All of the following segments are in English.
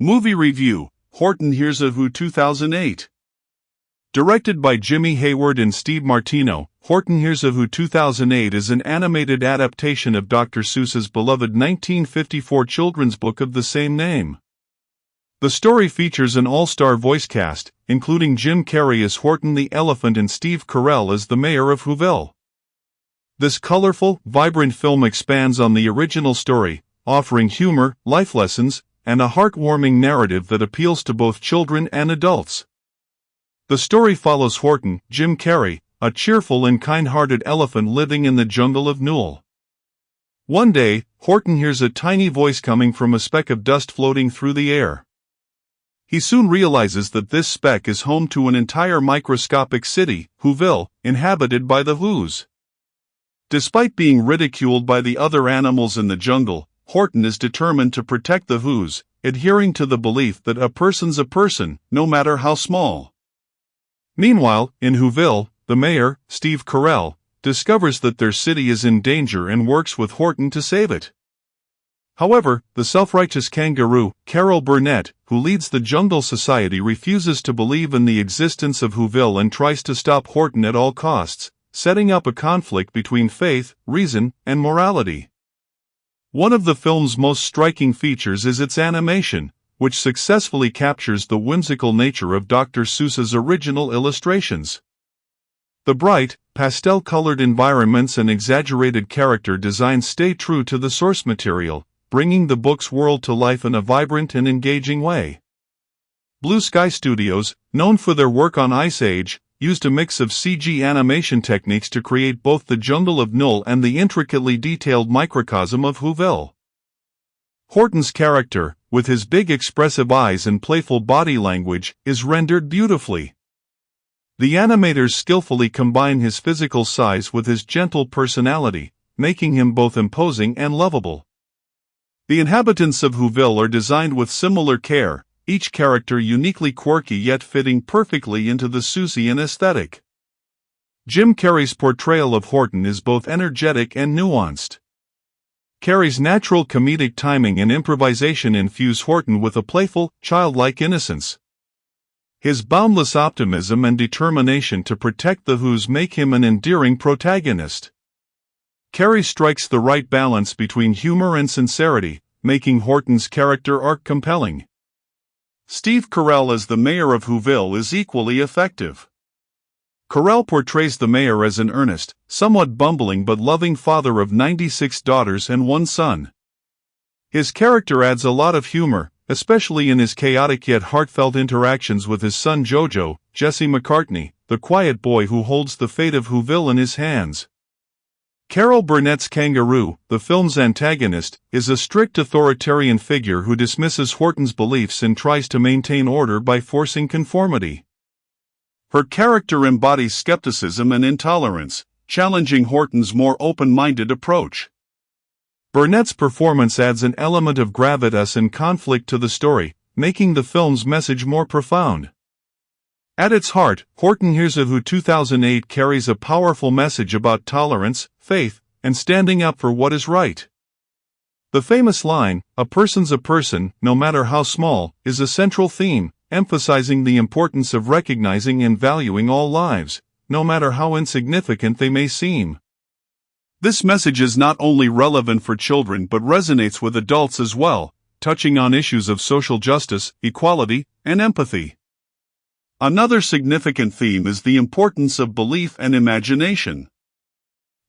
Movie review, Horton Hears of Who 2008. Directed by Jimmy Hayward and Steve Martino, Horton Hears of Who 2008 is an animated adaptation of Dr. Seuss's beloved 1954 children's book of the same name. The story features an all-star voice cast, including Jim Carrey as Horton the Elephant and Steve Carell as the mayor of Whoville. This colorful, vibrant film expands on the original story, offering humor, life lessons, and a heartwarming narrative that appeals to both children and adults. The story follows Horton, Jim Carrey, a cheerful and kind-hearted elephant living in the jungle of Whoville. One day, Horton hears a tiny voice coming from a speck of dust floating through the air. He soon realizes that this speck is home to an entire microscopic city, Whoville, inhabited by the Whos. Despite being ridiculed by the other animals in the jungle, Horton is determined to protect the Whos, adhering to the belief that a person's a person, no matter how small. Meanwhile, in Whoville, the mayor, Steve Carell, discovers that their city is in danger and works with Horton to save it. However, the self-righteous kangaroo, Carol Burnett, who leads the Jungle Society, refuses to believe in the existence of Whoville and tries to stop Horton at all costs, setting up a conflict between faith, reason, and morality. One of the film's most striking features is its animation, which successfully captures the whimsical nature of Dr. Seuss's original illustrations. The bright, pastel-colored environments and exaggerated character designs stay true to the source material, bringing the book's world to life in a vibrant and engaging way. Blue Sky Studios, known for their work on Ice Age, used a mix of CG animation techniques to create both the jungle of Whoville and the intricately detailed microcosm of Whoville. Horton's character, with his big expressive eyes and playful body language, is rendered beautifully. The animators skillfully combine his physical size with his gentle personality, making him both imposing and lovable. The inhabitants of Whoville are designed with similar care, each character uniquely quirky yet fitting perfectly into the Seussian aesthetic. Jim Carrey's portrayal of Horton is both energetic and nuanced. Carrey's natural comedic timing and improvisation infuse Horton with a playful, childlike innocence. His boundless optimism and determination to protect the Whos make him an endearing protagonist. Carrey strikes the right balance between humor and sincerity, making Horton's character arc compelling. Steve Carell as the mayor of Whoville is equally effective. Carell portrays the mayor as an earnest, somewhat bumbling but loving father of 96 daughters and one son. His character adds a lot of humor, especially in his chaotic yet heartfelt interactions with his son Jojo, Jesse McCartney, the quiet boy who holds the fate of Whoville in his hands. Carol Burnett's kangaroo, the film's antagonist, is a strict authoritarian figure who dismisses Horton's beliefs and tries to maintain order by forcing conformity. Her character embodies skepticism and intolerance, challenging Horton's more open-minded approach. Burnett's performance adds an element of gravitas and conflict to the story, making the film's message more profound. At its heart, Horton Hears of Who 2008 carries a powerful message about tolerance, faith, and standing up for what is right. The famous line, "A person's a person, no matter how small," is a central theme, emphasizing the importance of recognizing and valuing all lives, no matter how insignificant they may seem. This message is not only relevant for children but resonates with adults as well, touching on issues of social justice, equality, and empathy. Another significant theme is the importance of belief and imagination.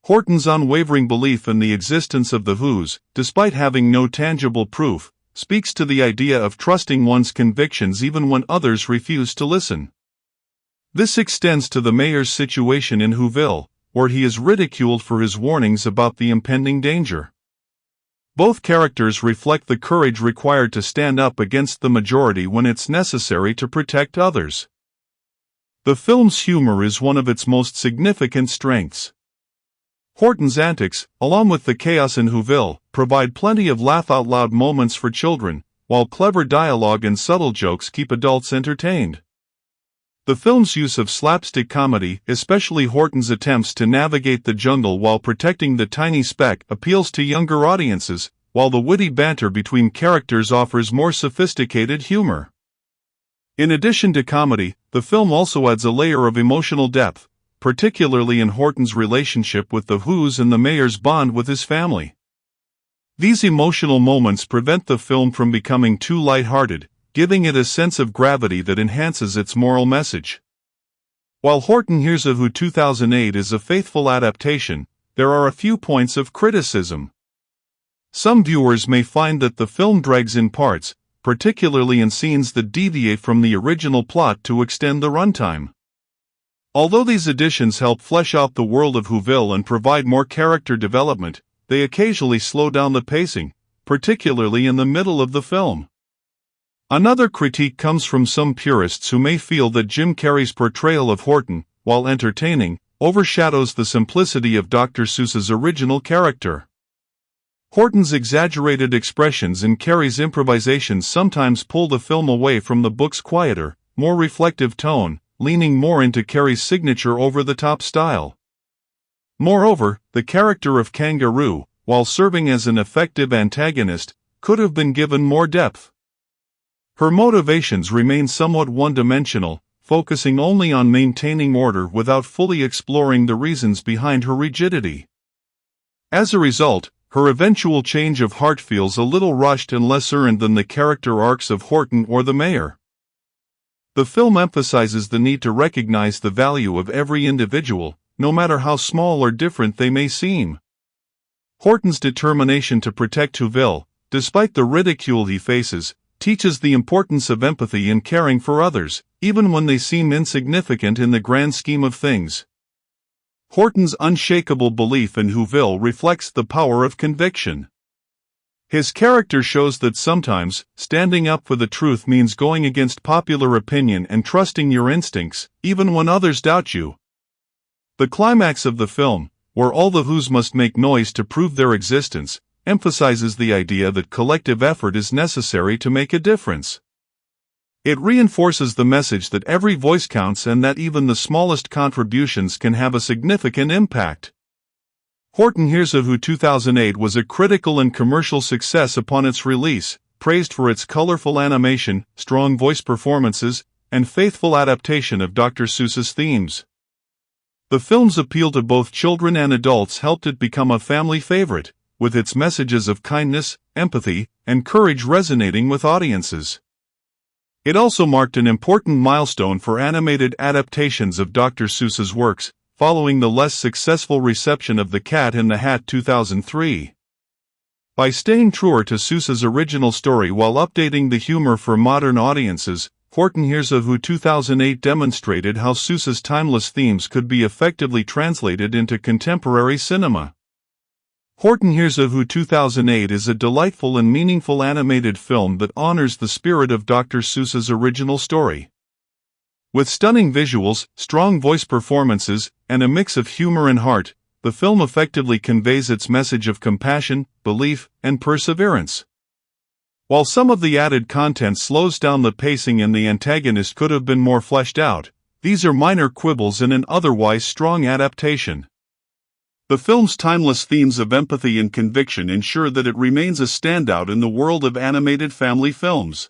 Horton's unwavering belief in the existence of the Whos, despite having no tangible proof, speaks to the idea of trusting one's convictions even when others refuse to listen. This extends to the mayor's situation in Whoville, where he is ridiculed for his warnings about the impending danger. Both characters reflect the courage required to stand up against the majority when it's necessary to protect others. The film's humor is one of its most significant strengths. Horton's antics, along with the chaos in Whoville, provide plenty of laugh-out-loud moments for children, while clever dialogue and subtle jokes keep adults entertained. The film's use of slapstick comedy, especially Horton's attempts to navigate the jungle while protecting the tiny speck, appeals to younger audiences, while the witty banter between characters offers more sophisticated humor. In addition to comedy, the film also adds a layer of emotional depth, particularly in Horton's relationship with the Who's and the mayor's bond with his family. These emotional moments prevent the film from becoming too lighthearted, giving it a sense of gravity that enhances its moral message. While Horton Hears of Who 2008 is a faithful adaptation, there are a few points of criticism. Some viewers may find that the film drags in parts, particularly in scenes that deviate from the original plot to extend the runtime. Although these additions help flesh out the world of Whoville and provide more character development, they occasionally slow down the pacing, particularly in the middle of the film. Another critique comes from some purists who may feel that Jim Carrey's portrayal of Horton, while entertaining, overshadows the simplicity of Dr. Seuss's original character. Horton's exaggerated expressions and Carrey's improvisations sometimes pull the film away from the book's quieter, more reflective tone, leaning more into Carrey's signature over-the-top style. Moreover, the character of Kangaroo, while serving as an effective antagonist, could have been given more depth. Her motivations remain somewhat one-dimensional, focusing only on maintaining order without fully exploring the reasons behind her rigidity. As a result, her eventual change of heart feels a little rushed and less earned than the character arcs of Horton or the mayor. The film emphasizes the need to recognize the value of every individual, no matter how small or different they may seem. Horton's determination to protect Whoville, despite the ridicule he faces, teaches the importance of empathy and caring for others, even when they seem insignificant in the grand scheme of things. Horton's unshakable belief in Whoville reflects the power of conviction. His character shows that sometimes, standing up for the truth means going against popular opinion and trusting your instincts, even when others doubt you. The climax of the film, where all the Who's must make noise to prove their existence, emphasizes the idea that collective effort is necessary to make a difference. It reinforces the message that every voice counts and that even the smallest contributions can have a significant impact. Horton Hears of Who 2008 was a critical and commercial success upon its release, praised for its colorful animation, strong voice performances, and faithful adaptation of Dr. Seuss's themes. The film's appeal to both children and adults helped it become a family favorite, with its messages of kindness, empathy, and courage resonating with audiences. It also marked an important milestone for animated adaptations of Dr. Seuss's works, following the less successful reception of The Cat in the Hat 2003. By staying truer to Seuss's original story while updating the humor for modern audiences, Horton Hears of Who 2008 demonstrated how Seuss's timeless themes could be effectively translated into contemporary cinema. Horton Hears of Who 2008 is a delightful and meaningful animated film that honors the spirit of Dr. Seuss's original story. With stunning visuals, strong voice performances, and a mix of humor and heart, the film effectively conveys its message of compassion, belief, and perseverance. While some of the added content slows down the pacing and the antagonist could have been more fleshed out, these are minor quibbles in an otherwise strong adaptation. The film's timeless themes of empathy and conviction ensure that it remains a standout in the world of animated family films.